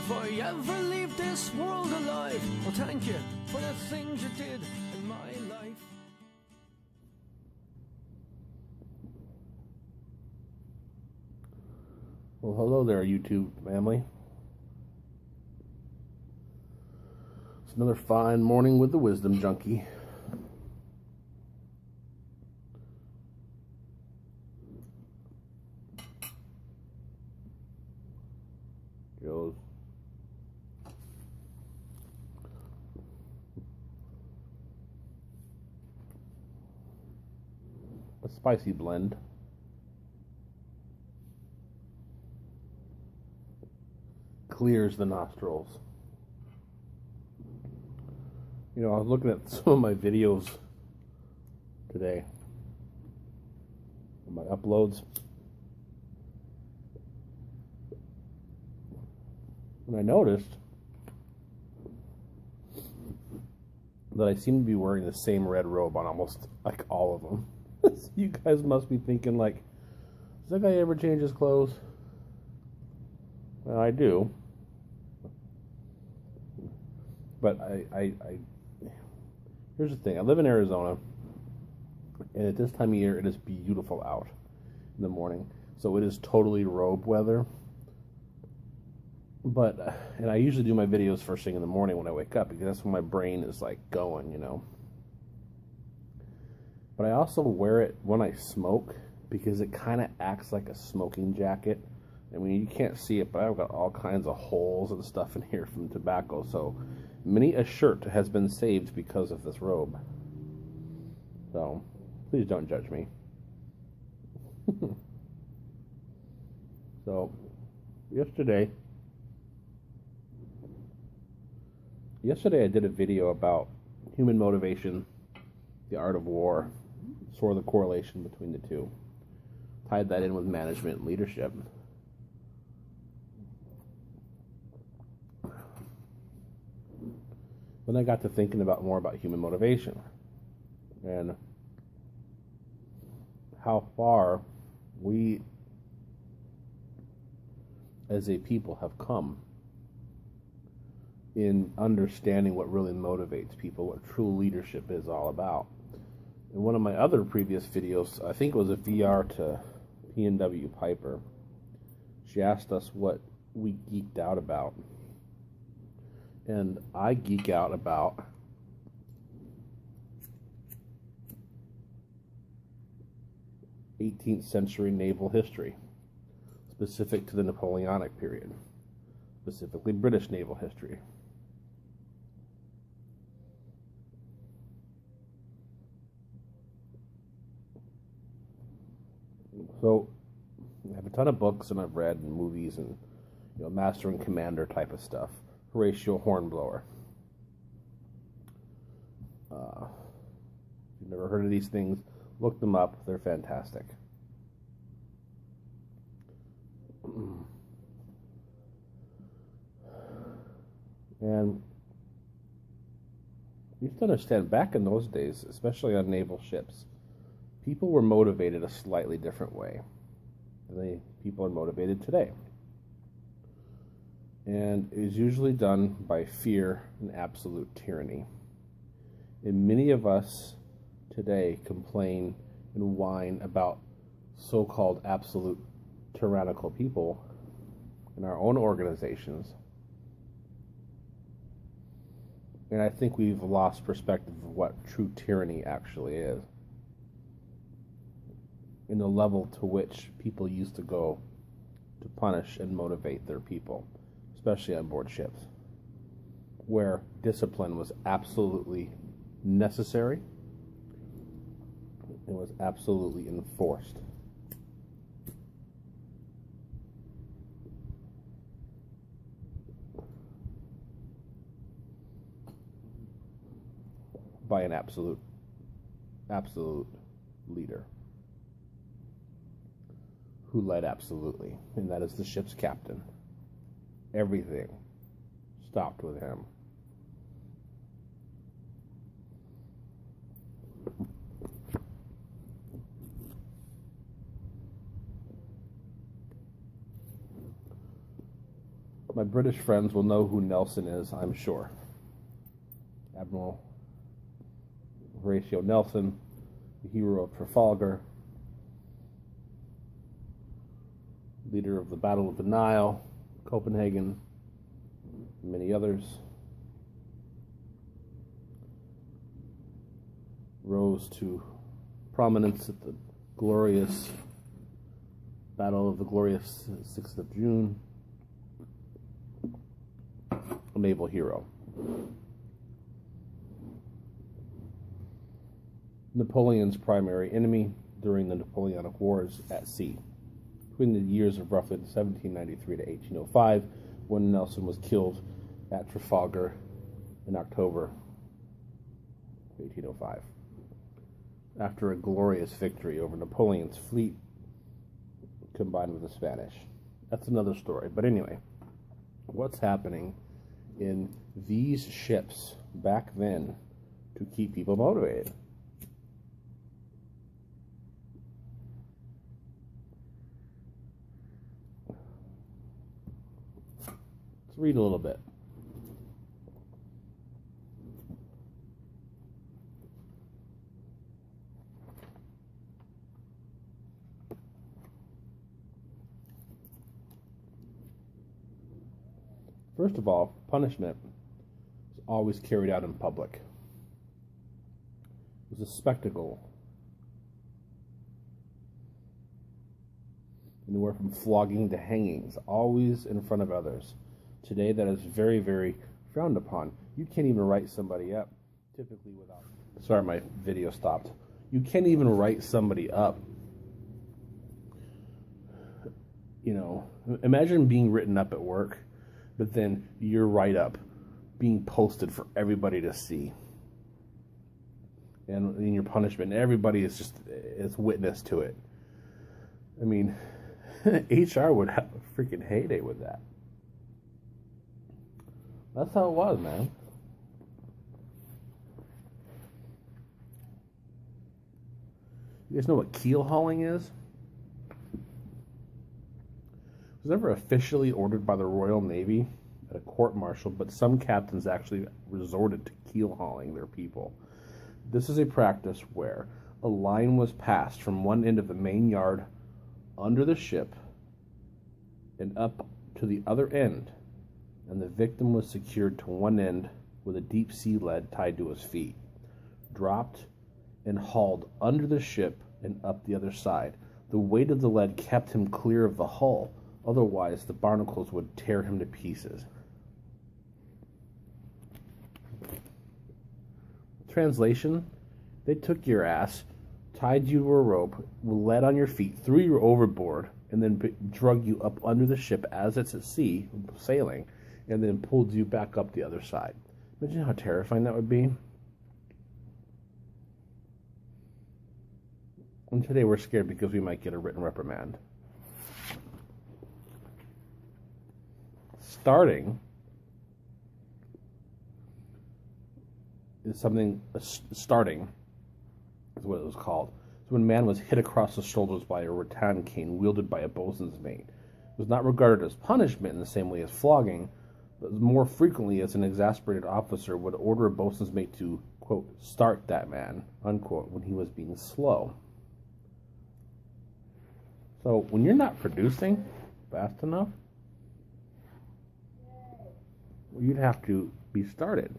if I ever leave this world alive. Well, thank you for the things you did in my life. Well, hello there, YouTube family. It's another fine morning with the Wisdom Junkie. Goes. A spicy blend. Clears the nostrils. You know, I was looking at some of my videos today, my uploads, and I noticed that I seem to be wearing the same red robe on almost like all of them. So you guys must be thinking, like, does that guy ever change his clothes? Well, I do. But here's the thing. I live in Arizona, and at this time of year, it is beautiful out in the morning. So it is totally robe weather. And I usually do my videos first thing in the morning when I wake up, because that's when my brain is like going, you know. But I also wear it when I smoke, because it kind of acts like a smoking jacket. I mean, you can't see it, but I've got all kinds of holes and stuff in here from tobacco. So many a shirt has been saved because of this robe. So please don't judge me. So yesterday I did a video about human motivation, the art of war, saw the correlation between the two. Tied that in with management and leadership. Then I got to thinking more about human motivation and how far we as a people have come in understanding what really motivates people, what true leadership is all about. In one of my other previous videos, I think it was a VR to P&W Piper, she asked us what we geeked out about. And I geek out about '18th century naval history, specific to the Napoleonic period, specifically British naval history. So I have a ton of books, and I've read and movies, and Master and Commander type of stuff. Horatio Hornblower. If you've never heard of these things, look them up. They're fantastic. And you have to understand, back in those days, especially on naval ships, people were motivated a slightly different way than people are motivated today. And it is usually done by fear and absolute tyranny. And many of us today complain and whine about so-called absolute tyrannical people in our own organizations. And I think we've lost perspective of what true tyranny actually is, in the level to which people used to go to punish and motivate their people, especially on board ships, where discipline was absolutely necessary and was absolutely enforced. By an absolute leader who led absolutely, and that is the ship's captain. Everything stopped with him. My British friends will know who Nelson is, I'm sure. Admiral Horatio Nelson, the hero of Trafalgar, leader of the Battle of the Nile, Copenhagen, and many others. Rose to prominence at the glorious Battle of the glorious 6th of June. A naval hero. Napoleon's primary enemy during the Napoleonic Wars at sea, between the years of roughly 1793 to 1805, when Nelson was killed at Trafalgar in October 1805. After a glorious victory over Napoleon's fleet combined with the Spanish. That's another story. But anyway, what's happening in these ships back then to keep people motivated? Let's read a little bit. First of all, punishment was always carried out in public. It was a spectacle. Anywhere from flogging to hangings, always in front of others. Today, that is very, very frowned upon. You can't even write somebody up, typically without... Sorry, my video stopped. You can't even write somebody up. You know, imagine being written up at work, but then your write-up being posted for everybody to see. And in your punishment, everybody is witness to it. I mean, HR would have a freaking heyday with that. That's how it was, man. You guys know what keel hauling is? It was never officially ordered by the Royal Navy at a court-martial, but some captains actually resorted to keel hauling their people. This is a practice where a line was passed from one end of the main yard under the ship and up to the other end, and the victim was secured to one end with a deep sea lead tied to his feet, dropped and hauled under the ship and up the other side. The weight of the lead kept him clear of the hull, otherwise the barnacles would tear him to pieces. Translation: they took your ass, tied you to a rope, lead on your feet, threw you overboard, and then drug you up under the ship as it's at sea, sailing, and then pulled you back up the other side. Imagine how terrifying that would be. And today we're scared because we might get a written reprimand. Starting is something, starting is what it was called. It's when a man was hit across the shoulders by a rattan cane wielded by a boatswain's mate. It was not regarded as punishment in the same way as flogging, but more frequently as an exasperated officer would order a boatswain's mate to, quote, start that man, unquote, when he was being slow. So when you're not producing fast enough, you'd have to be started.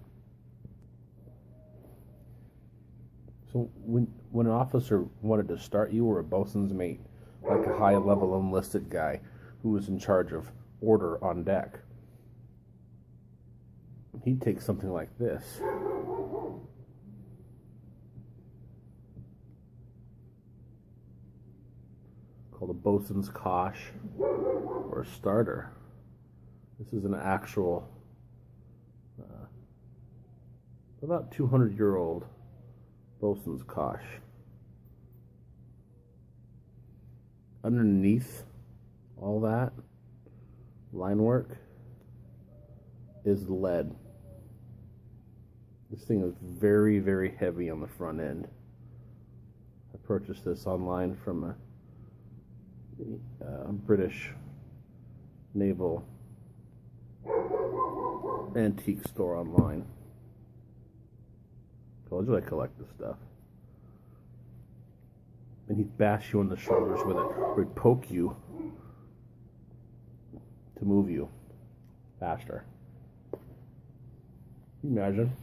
So when an officer wanted to start you or a boatswain's mate, like a high-level enlisted guy who was in charge of order on deck, he'd take something like this. Called a boatswain's cosh or a starter. This is an actual about 200-year-old boatswain's cosh. Underneath all that line work is lead. This thing is very, very heavy on the front end. I purchased this online from a British naval antique store online. Told you I collect this stuff. And he'd bash you on the shoulders with it, or he'd poke you to move you faster. Can you imagine?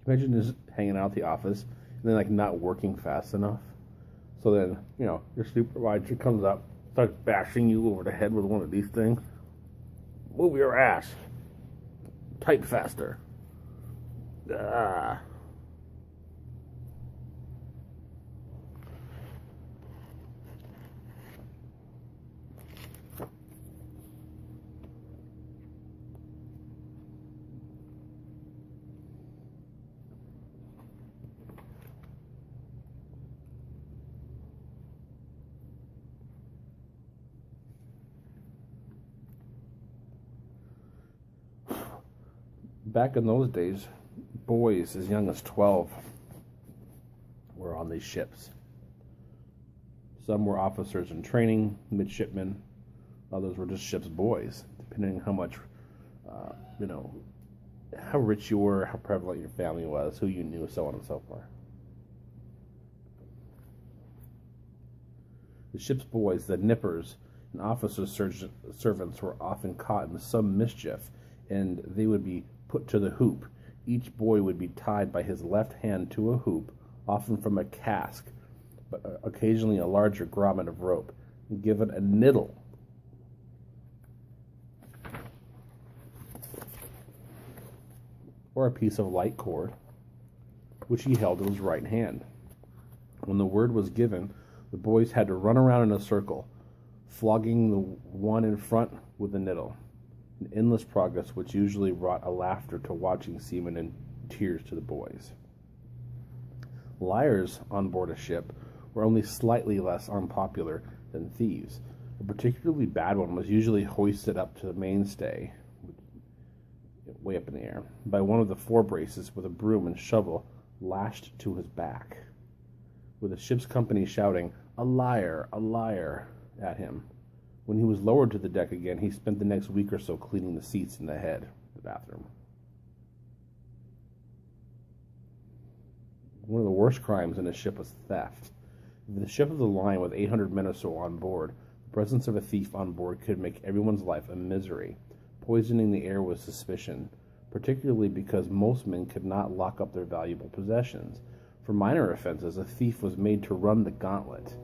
Imagine just hanging out at the office and then like not working fast enough. So then, you know, your supervisor comes up, starts bashing you over the head with one of these things. Move your ass. Type faster. Ah. Back in those days, boys as young as 12 were on these ships. Some were officers in training, midshipmen. Others were just ship's boys, depending on how much, how rich you were, how prevalent your family was, who you knew, so on and so forth. The ship's boys, the nippers, and officers' servants were often caught in some mischief, and they would be put to the hoop. Each boy would be tied by his left hand to a hoop, often from a cask, but occasionally a larger grommet of rope, and given a niddle. Or a piece of light cord, which he held in his right hand. When the word was given, the boys had to run around in a circle, flogging the one in front with a niddle. An endless progress which usually brought a laughter to watching seamen and tears to the boys. Liars on board a ship were only slightly less unpopular than thieves. A particularly bad one was usually hoisted up to the mainstay, way up in the air, by one of the forebraces with a broom and shovel lashed to his back, with the ship's company shouting, a liar," at him. When he was lowered to the deck again, he spent the next week or so cleaning the seats in the head of the bathroom. One of the worst crimes in a ship was theft. If the ship of the line with 800 men or so on board, the presence of a thief on board could make everyone's life a misery, poisoning the air with suspicion, particularly because most men could not lock up their valuable possessions. For minor offenses, a thief was made to run the gauntlet.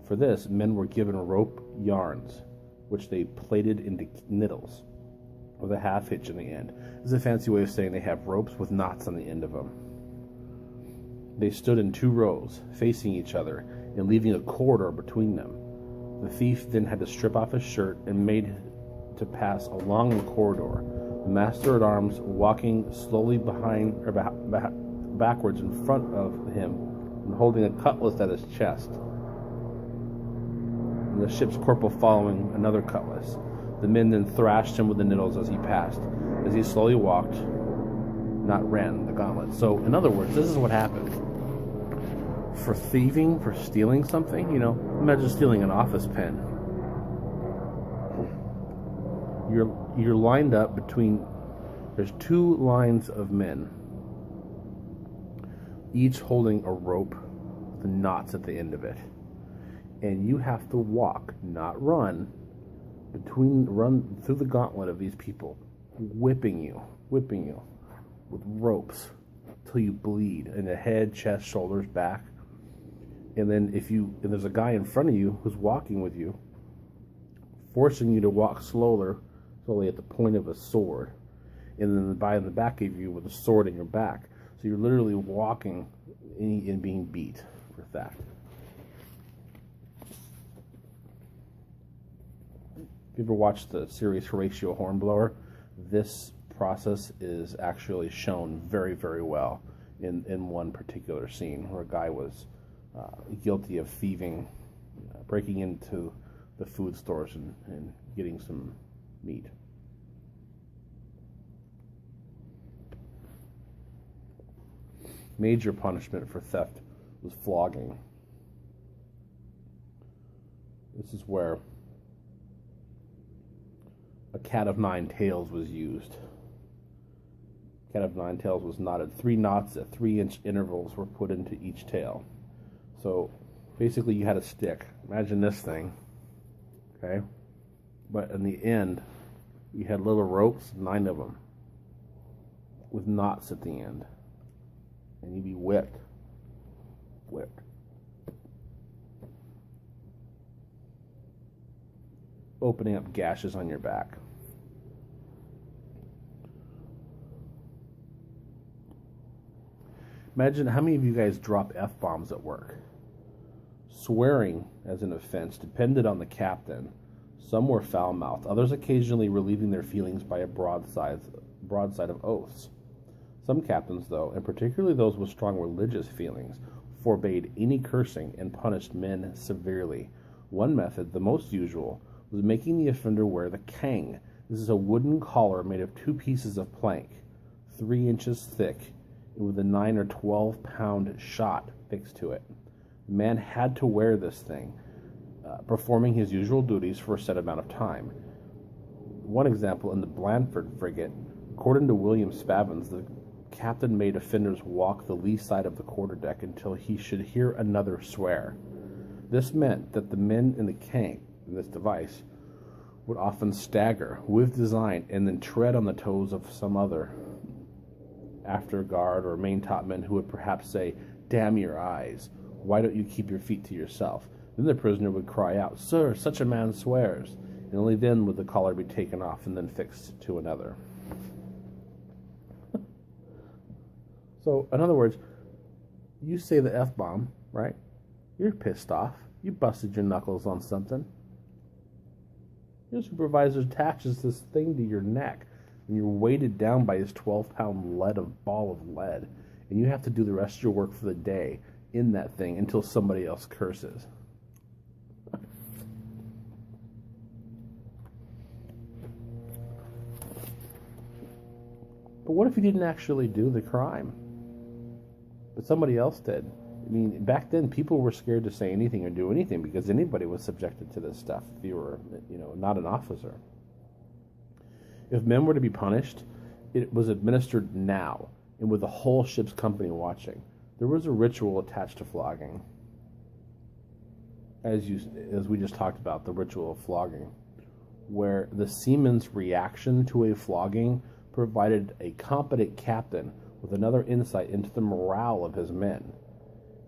For this, men were given rope yarns, which they plaited into needles, with a half hitch in the end. This is a fancy way of saying they have ropes with knots on the end of them. They stood in 2 rows, facing each other, and leaving a corridor between them. The thief then had to strip off his shirt and made to pass along the corridor, the master-at-arms walking slowly behind or backwards in front of him and holding a cutlass at his chest, and the ship's corporal following another cutlass. The men then thrashed him with the needles as he passed, as he slowly walked, not ran, the gauntlet. So, in other words, this is what happened. For thieving, for stealing something, imagine stealing an office pen. You're lined up between, there's 2 lines of men, each holding a rope with knots at the end of it. And you have to walk, not run, run through the gauntlet of these people, whipping you with ropes till you bleed in the head, chest, shoulders, back. And then if there's a guy in front of you who's walking with you, forcing you to walk slowly at the point of a sword, and then the guy in the back of you with a sword in your back. So you're literally walking and being beat for theft. If you ever watched the series Horatio Hornblower, this process is actually shown very, very well in one particular scene where a guy was guilty of thieving, breaking into the food stores and getting some meat. Major punishment for theft was flogging. This is where a cat of nine tails was used. Cat of nine tails was knotted. 3 knots at 3-inch intervals were put into each tail. So basically you had a stick. Imagine this thing, okay? But in the end, you had little ropes, 9 of them, with knots at the end. And you'd be whipped. Opening up gashes on your back. Imagine how many of you guys drop F-bombs at work. Swearing as an offense depended on the captain. Some were foul-mouthed, others occasionally relieving their feelings by a broadside of oaths. Some captains, though, and particularly those with strong religious feelings, forbade any cursing and punished men severely. One method, the most usual, was making the offender wear the kang. This is a wooden collar made of 2 pieces of plank, 3 inches thick, and with a 9 or 12-pound shot fixed to it. The man had to wear this thing, performing his usual duties for a set amount of time. One example, in the Blandford frigate, according to William Spavins, the captain made offenders walk the lee side of the quarterdeck until he should hear another swear. This meant that the men in the kang, in this device, would often stagger with design and then tread on the toes of some other after guard or maintop men who would perhaps say, "Damn your eyes, why don't you keep your feet to yourself?" Then the prisoner would cry out, "Sir, such a man swears," and only then would the collar be taken off and then fixed to another. So, in other words, you say the F-bomb, right? You're pissed off. You busted your knuckles on something. Your supervisor attaches this thing to your neck, and you're weighted down by his 12-pound ball of lead, and you have to do the rest of your work for the day in that thing until somebody else curses. But what if you didn't actually do the crime, but somebody else did? I mean, back then people were scared to say anything or do anything because anybody was subjected to this stuff if you were, not an officer. If men were to be punished, it was administered now, and with the whole ship's company watching. There was a ritual attached to flogging. As we just talked about, the ritual of flogging, where the seaman's reaction to a flogging provided a competent captain with another insight into the morale of his men.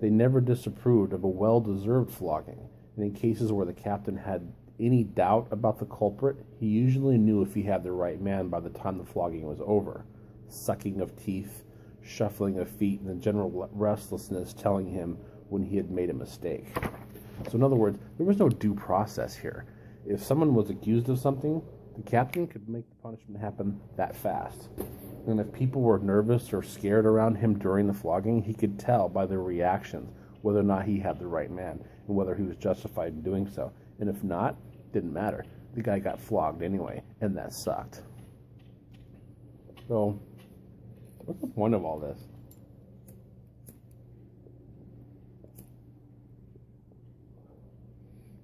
They never disapproved of a well-deserved flogging, and in cases where the captain had any doubt about the culprit, he usually knew if he had the right man by the time the flogging was over. Sucking of teeth, shuffling of feet, and the general restlessness telling him when he had made a mistake. So in other words, there was no due process here. If someone was accused of something, the captain could make the punishment happen that fast. And if people were nervous or scared around him during the flogging, he could tell by their reactions whether or not he had the right man and whether he was justified in doing so. And if not, didn't matter. The guy got flogged anyway, and that sucked. So, what's the point of all this?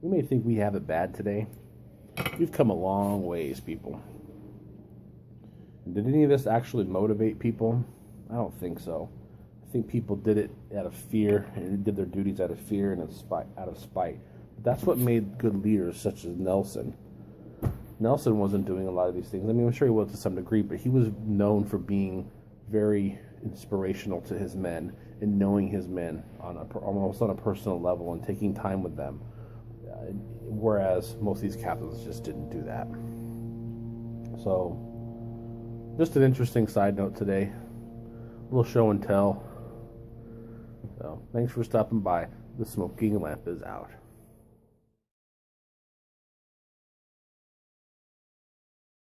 We may think we have it bad today. We've come a long ways, people. Did any of this actually motivate people? I don't think so. I think people did it out of fear, and did their duties out of fear and out of spite. But that's what made good leaders such as Nelson. Nelson wasn't doing a lot of these things. I mean, I'm sure he was to some degree, but he was known for being very inspirational to his men and knowing his men almost on a personal level and taking time with them. Whereas most of these captains just didn't do that. So, just an interesting side note today. A little show and tell. So, thanks for stopping by. The smoking lamp is out.